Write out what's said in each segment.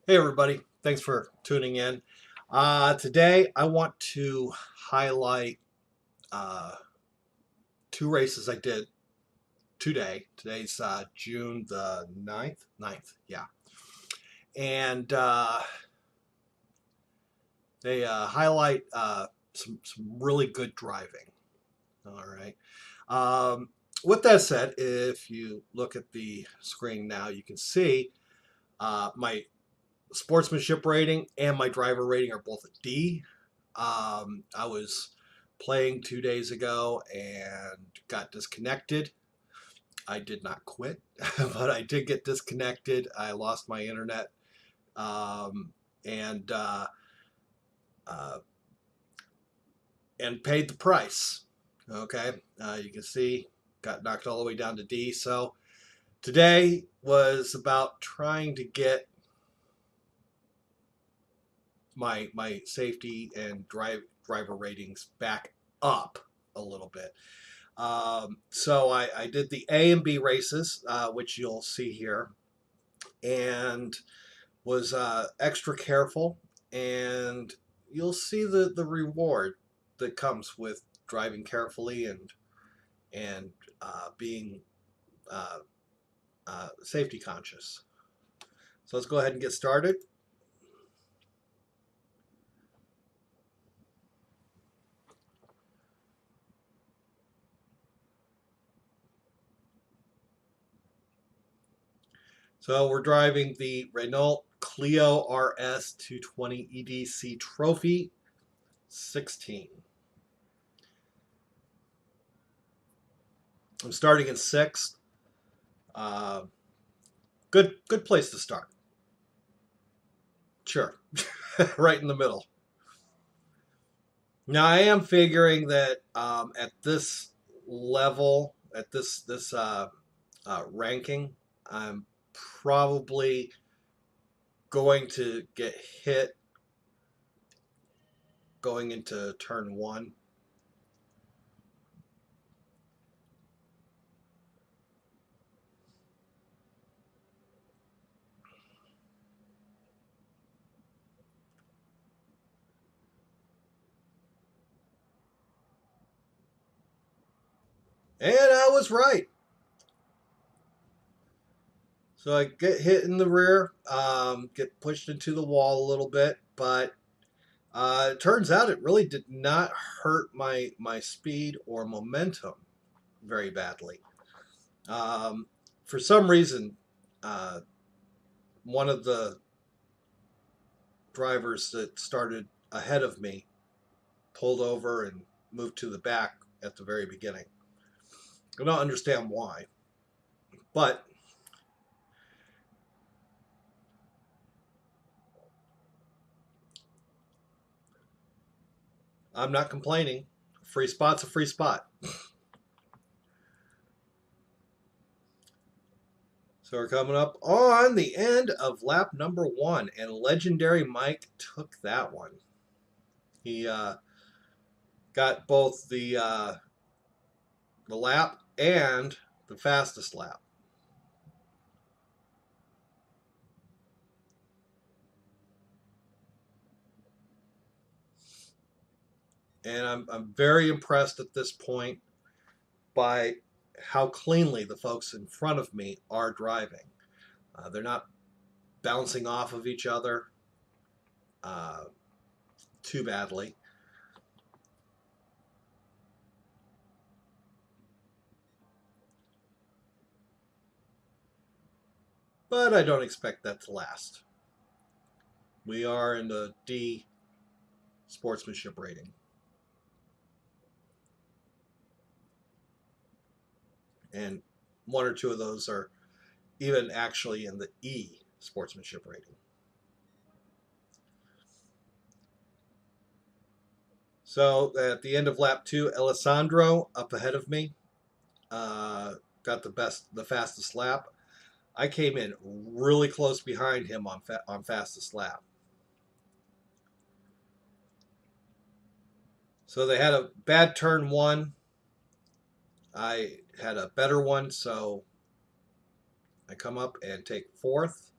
Hey everybody, thanks for tuning in. Today I want to highlight uh, two races I did today. Today's June the ninth, yeah. And they highlight some really good driving. All right. Um, with that said, if you look at the screen now, you can see my sportsmanship rating and my driver rating are both a D. I was playing 2 days ago and got disconnected. I did not quit, but I did get disconnected. I lost my internet um, and uh, uh, and paid the price. Okay, you can see got knocked all the way down to D. So today was about trying to get my safety and driver ratings back up a little bit. So I did the A and B races, which you'll see here, and was extra careful. And you'll see the reward that comes with driving carefully and being uh, safety conscious. So let's go ahead and get started. So we're driving the Renault Clio RS 220 EDC Trophy 16. I'm starting in sixth. Uh, good place to start. Sure, right in the middle. Now I am figuring that at this level, at this ranking, I'm probably going to get hit going into turn one. And I was right. So I get hit in the rear, get pushed into the wall a little bit, but it turns out it really did not hurt my speed or momentum very badly. Um, for some reason, uh, one of the drivers that started ahead of me pulled over and moved to the back at the very beginning. I don't understand why, but I'm not complaining. Free spot's a free spot. So we're coming up on the end of lap number one, and legendary Mike took that one. He got both the lap and the fastest lap. And I'm very impressed at this point by how cleanly the folks in front of me are driving. They're not bouncing off of each other uh, too badly. But I don't expect that to last. We are in the D sportsmanship rating. And one or two of those are even actually in the E sportsmanship rating. So at the end of lap two, Alessandro up ahead of me got the fastest lap. I came in really close behind him on fastest lap. So they had a bad turn one. I had a better one, so I come up and take fourth.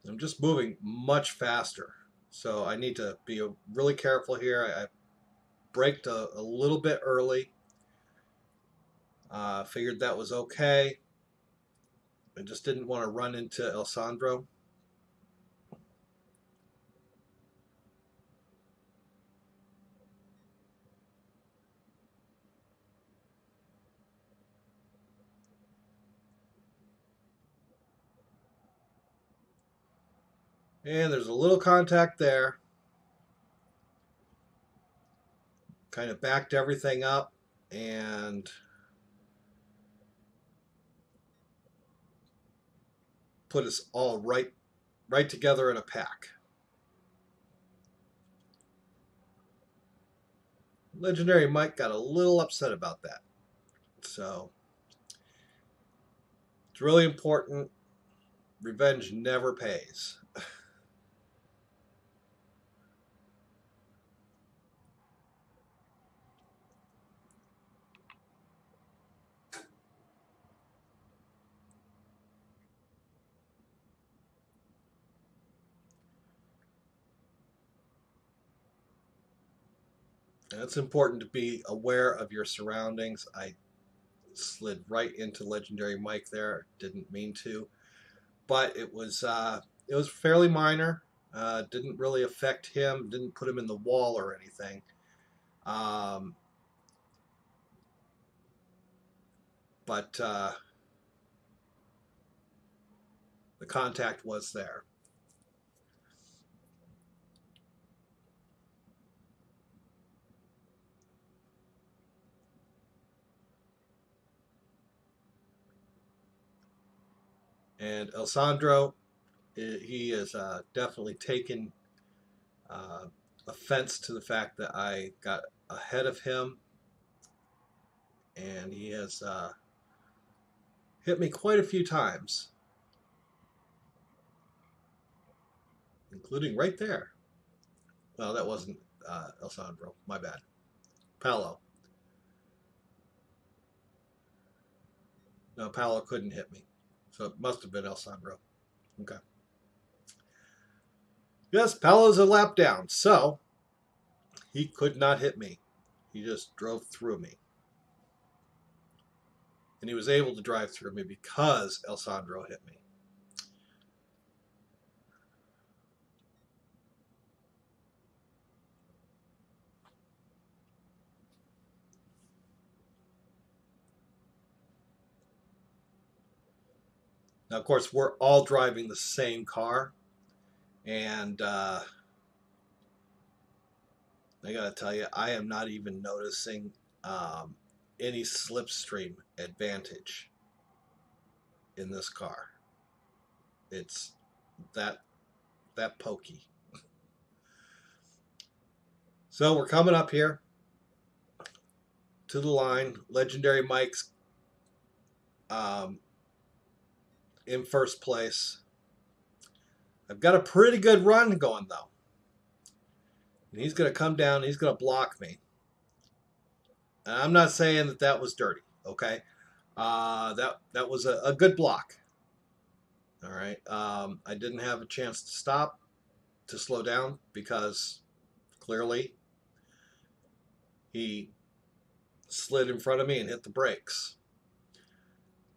I'm just moving much faster. So I need to be really careful here. I braked a little bit early. Figured that was okay. I just didn't want to run into Alessandro. And there's a little contact there. Kind of backed everything up and put us all right together in a pack. Legendary Mike got a little upset about that. So it's really important. Revenge never pays. And it's important to be aware of your surroundings. I slid right into Legendary Mike there. Didn't mean to, but it was fairly minor. Didn't really affect him. Didn't put him in the wall or anything. Um, but the contact was there. And Alessandro, he has definitely taken uh, offense to the fact that I got ahead of him, and he has hit me quite a few times, including right there. Well, that wasn't Alessandro. My bad. Paolo. No, Paolo couldn't hit me. So it must have been Alessandro. Okay. Yes, Paolo's a lap down. So he could not hit me. He just drove through me. And he was able to drive through me because Alessandro hit me. Now, of course, we're all driving the same car. And I got to tell you, I am not even noticing um, any slipstream advantage in this car. It's that pokey. So we're coming up here to the line. Legendary Mike's um, in first place. I've got a pretty good run going though. And he's going to come down. He's going to block me. And I'm not saying that that was dirty. Okay, that was a good block. All right. I didn't have a chance to stop to slow down because clearly he slid in front of me and hit the brakes.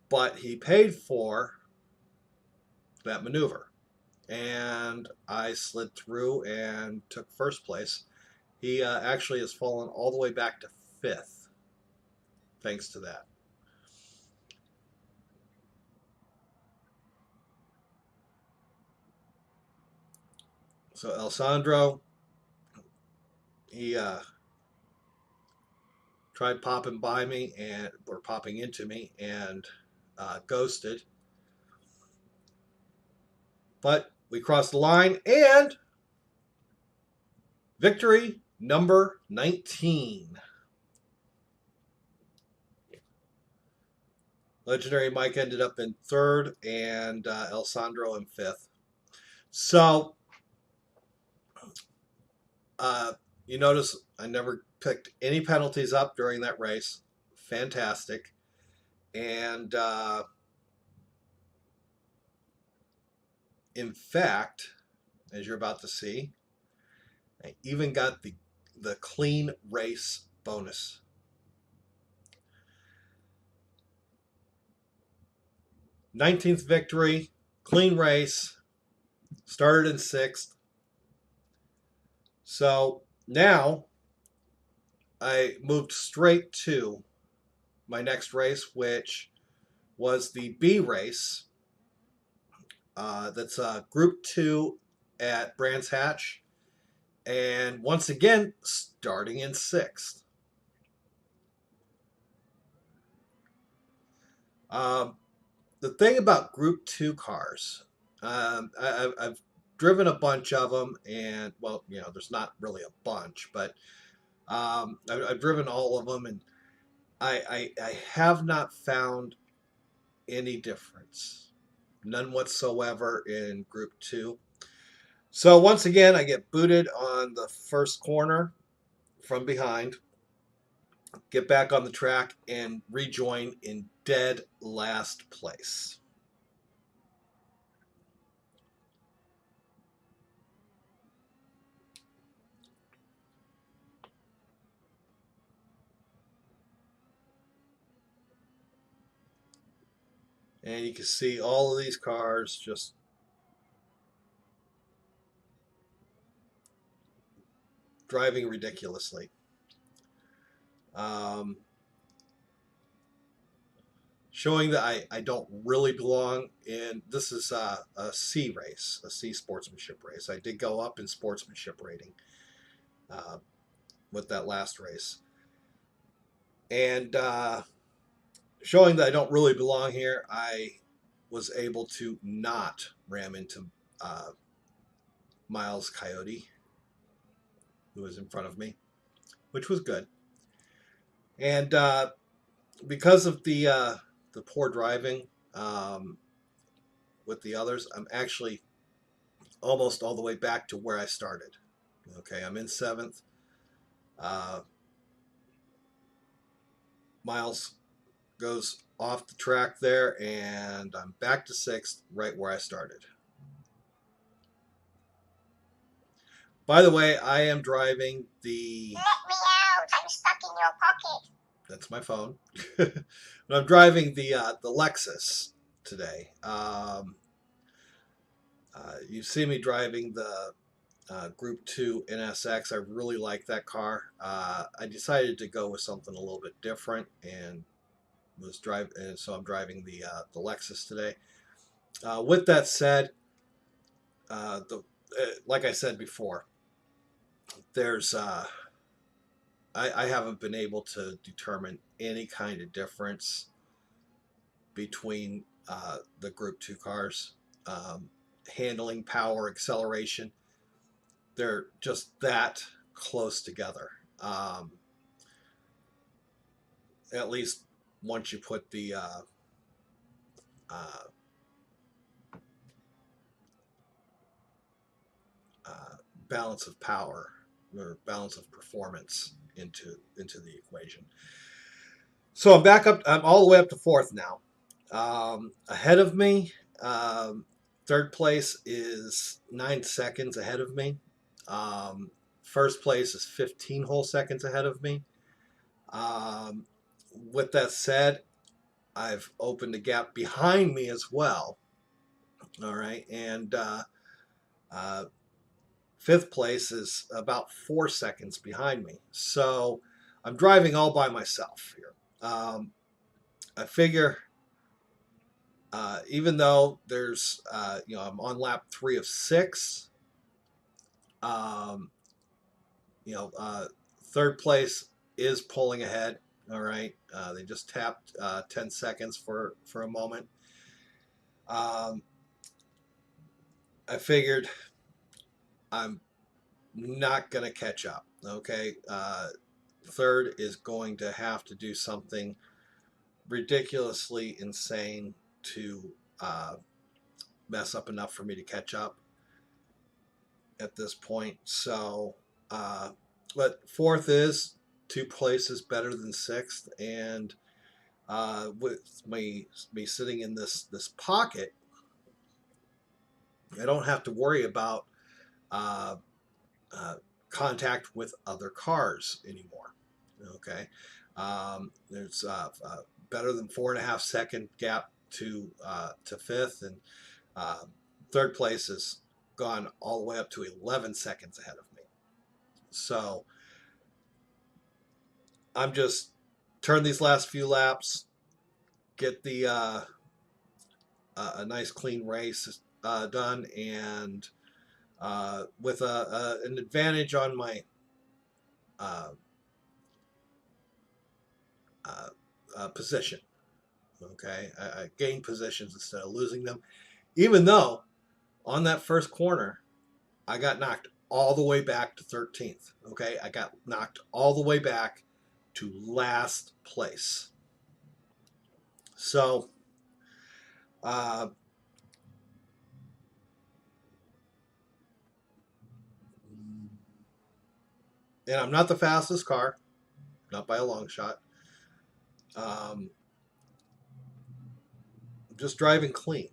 But he paid for that maneuver. And I slid through and took first place. He actually has fallen all the way back to fifth thanks to that. So Alessandro, he tried popping by me or popping into me and ghosted. But we crossed the line and victory number 19. Legendary Mike ended up in third and Alessandro in fifth. So you notice I never picked any penalties up during that race. Fantastic. And In fact, as you're about to see, I even got the clean race bonus. 19th victory, clean race, started in 6th. So now I moved straight to my next race, which was the B race. That's Group 2 at Brands Hatch. And once again, starting in 6th. Um, the thing about Group 2 cars, I've driven a bunch of them, and, well, there's not really a bunch, but I've driven all of them, and I have not found any difference. None whatsoever in Group 2. So once again, I get booted on the first corner from behind, get back on the track, and rejoin in dead last place. And you can see all of these cars just driving ridiculously. Um, Showing that I don't really belong in. This is a C race, a C sportsmanship race. I did go up in sportsmanship rating uh, with that last race. And showing that I don't really belong here, I was able to not ram into uh, Miles Coyote, who was in front of me, which was good. And because of the poor driving with the others, I'm actually almost all the way back to where I started. Okay, I'm in 7th. Uh, Miles goes off the track there, and I'm back to 6th, right where I started. By the way, I am driving the. Let me out! I'm stuck in your pocket. That's my phone. But I'm driving the Lexus today. You see me driving the Group 2 NSX. I really like that car. I decided to go with something a little bit different, and so I'm driving the Lexus today. With that said, like I said before, there's I haven't been able to determine any kind of difference between the Group 2 cars. Handling, power, acceleration, they're just that close together. At least once you put the uh, balance of power or balance of performance into the equation. So I'm back up. I'm all the way up to 4th now. Ahead of me, 3rd place is 9 seconds ahead of me. First place is 15 whole seconds ahead of me. With that said, I've opened a gap behind me as well. All right, and 5th place is about 4 seconds behind me. So I'm driving all by myself here. I figure, even though there's, I'm on lap 3 of 6. Um, 3rd place is pulling ahead. All right, they just tapped 10 seconds for a moment. I figured I'm not going to catch up. Okay, 3rd is going to have to do something ridiculously insane to mess up enough for me to catch up at this point. So, but 4th is 2 places better than 6th, and with me sitting in this pocket, I don't have to worry about uh, contact with other cars anymore. Okay, there's better than 4.5 second gap to fifth, and uh, third place has gone all the way up to 11 seconds ahead of me. So I'm just turn these last few laps, get the a nice clean race done, and with an advantage on my uh, uh, position. Okay, I gained positions instead of losing them, even though on that first corner I got knocked all the way back to 13th. Okay, I got knocked all the way back to last place. So, uh, and I'm not the fastest car, not by a long shot. Um, just driving clean.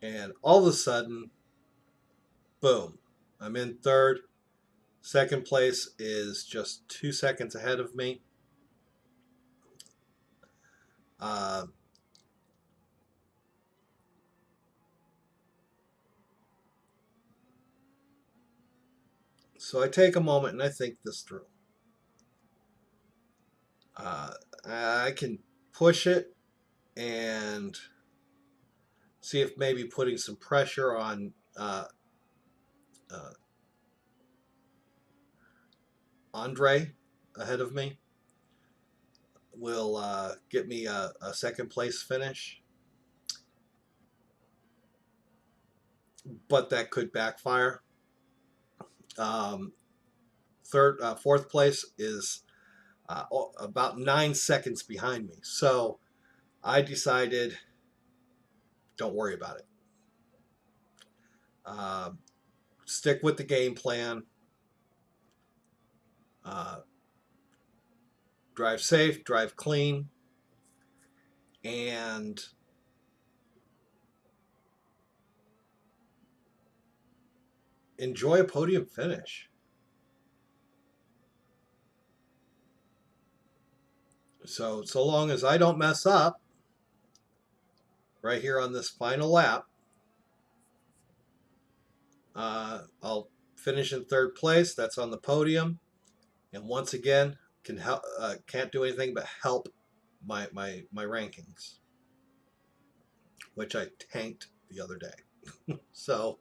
And all of a sudden, boom, I'm in third. Second place is just 2 seconds ahead of me. Uh, so I take a moment and I think this through. Uh, I can push it and see if maybe putting some pressure on uh, Andre ahead of me will get me a second place finish, but that could backfire. Um, fourth place is about 9 seconds behind me, so I decided don't worry about it. Uh, Stick with the game plan. Uh, Drive safe, drive clean, and enjoy a podium finish. So long as I don't mess up right here on this final lap, I'll finish in third place. That's on the podium, and once again, can't do anything but help my rankings, which I tanked the other day. So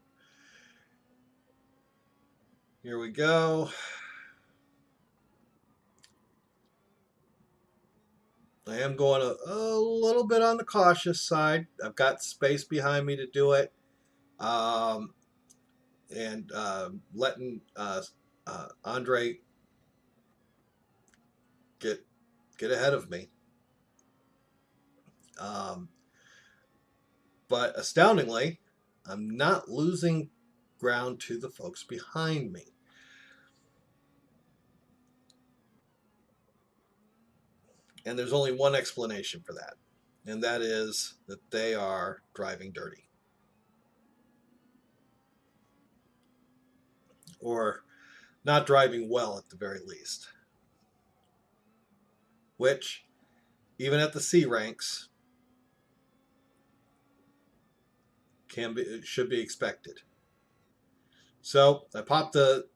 here we go. I am going a little bit on the cautious side. I've got space behind me to do it. Um, and letting Andre get ahead of me. Um, but astoundingly, I'm not losing ground to the folks behind me. And there's only one explanation for that, and that is that they are driving dirty. Or not driving well at the very least. Which, even at the C ranks, should be expected. So I popped the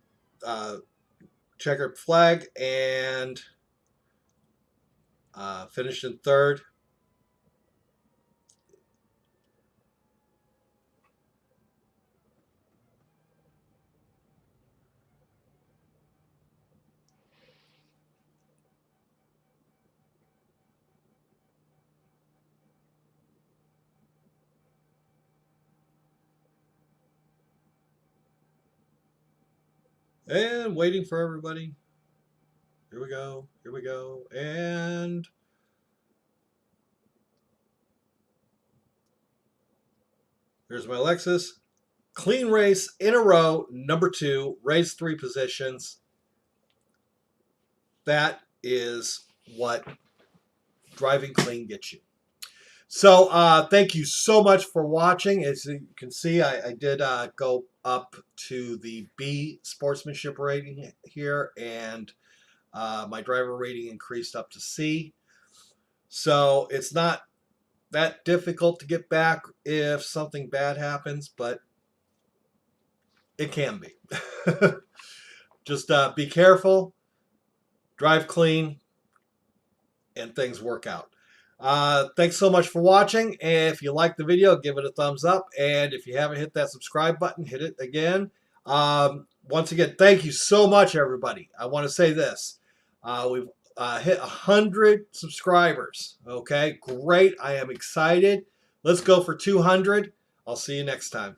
checkered flag and finished in third. And waiting for everybody. Here we go. Here we go. And Here's my Lexus. Clean race in a row, number 2, raised 3 positions. That is what driving clean gets you. So thank you so much for watching. As you can see, I did go up to the B sportsmanship rating here, and my driver rating increased up to C. So it's not that difficult to get back if something bad happens, but it can be. Just be careful, drive clean, and things work out. Thanks so much for watching. And if you like the video, give it a thumbs up. And if you haven't hit that subscribe button, hit it again. Once again, thank you so much, everybody. I want to say this. We've hit 100 subscribers. Okay, great. I am excited. Let's go for 200. I'll see you next time.